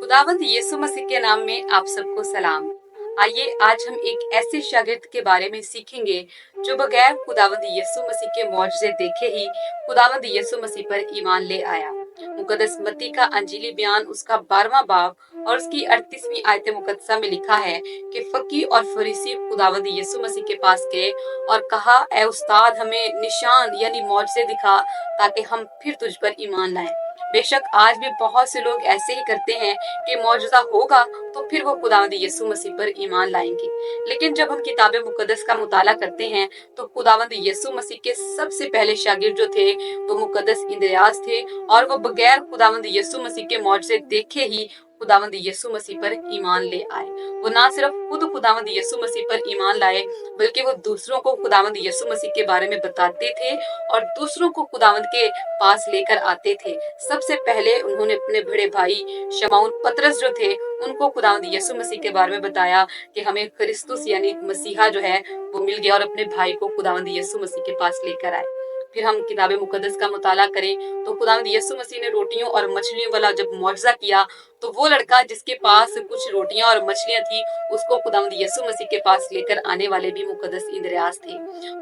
खुदावंद यीशु मसीह के नाम में आप सबको सलाम। आइए आज हम एक ऐसे शागिर्द के बारे में सीखेंगे जो बगैर खुदावंद यीशु मसीह के मौजज़े देखे ही खुदावंद यीशु मसीह पर ईमान ले आया। मुकद्दस मत्ती का अंजीली बयान उसका 12वां बाब और उसकी 38वीं आयत मुकद्दसा में लिखा है कि फकीह और फरीसी खुदावंद यीशु मसीह के पास गए और कहा, ऐ उस्ताद, हमें निशान यानी मौजज़े दिखा ताकि हम फिर तुझ पर ईमान लाएं। बेशक आज भी बहुत से लोग ऐसे ही करते हैं कि मौजूदा होगा तो फिर वो खुदावंद यीशु मसीह पर ईमान लाएंगे। लेकिन जब हम किताब मुकद्दस का मुताला करते हैं तो खुदावंद यीशु मसीह के सबसे पहले शागिर्द जो थे वो मुकद्दस इंद्रियास थे और वो बगैर खुदावंद यीशु मसीह के मौजज़े देखे ही खुदावंद यीशु मसीह पर ईमान ले आए। वो ना सिर्फ खुद खुदावंद यीशु मसीह पर ईमान लाए बल्कि वो दूसरों को खुदावंद यीशु मसीह के बारे में बताते थे और दूसरों को खुदावंद के पास लेकर आते थे। सबसे पहले उन्होंने अपने बड़े भाई शमौन पतरस जो थे उनको खुदावंद यीशु मसीह के बारे में बताया कि हमें क्रिस्तुस यानी मसीहा जो है वो मिल गया, और अपने भाई को खुदावंद यीशु मसीह के पास लेकर आए। फिर हम किताब मुकद्दस का मुताला करें तो खुदावंद यीशु मसीह ने रोटियों और मछलियों वाला जब मुआवजा किया तो वो लड़का जिसके पास कुछ रोटियां और मछलियां थी उसको खुदावंद यीशु मसीह के पास लेकर आने वाले भी मुकद्दस इंद्रियास थे।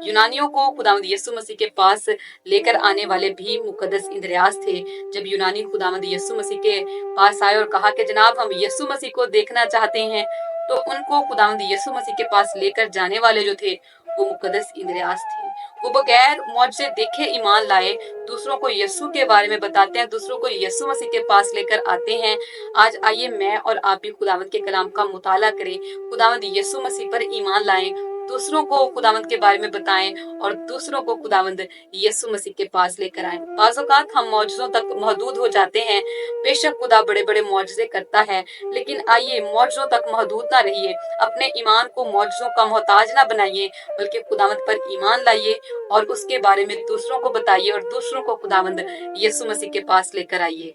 यूनानियों को खुदावंद यीशु मसीह के पास लेकर आने वाले भी मुकद्दस इंद्रियास थे। जब यूनानी खुदावंद यीशु मसीह के पास आए और कहा कि जनाब हम यीशु मसीह को देखना चाहते हैं, तो उनको खुदावंद यीशु मसीह के पास लेकर जाने वाले जो थे वो मुकद्दस इंद्रियास थे। वो बगैर मौजज़े देखे ईमान लाए, दूसरों को यीशु के बारे में बताते हैं, दूसरों को यीशु मसीह के पास लेकर आते हैं। आज आइए मैं और आप भी खुदावंद के कलाम का मुताला करें, खुदावंद यीशु मसीह पर ईमान लाएं, दूसरों को खुदावंद के बारे में बताएं और दूसरों को खुदावंद यीशु मसीह के पास लेकर आएं। बाज़ औक़ात हम मौजज़ों तक महदूद हो जाते हैं। बेशक खुदा बड़े बड़े मौजज़े करता है, लेकिन आइए मौजज़ों तक महदूद ना रहिए, अपने ईमान को मौजज़ों का मोहताज ना बनाइए, बल्कि खुदावंद पर ईमान लाइए और उसके बारे में दूसरों को बताइए और दूसरों को खुदावंद यीशु मसीह के पास लेकर आइए।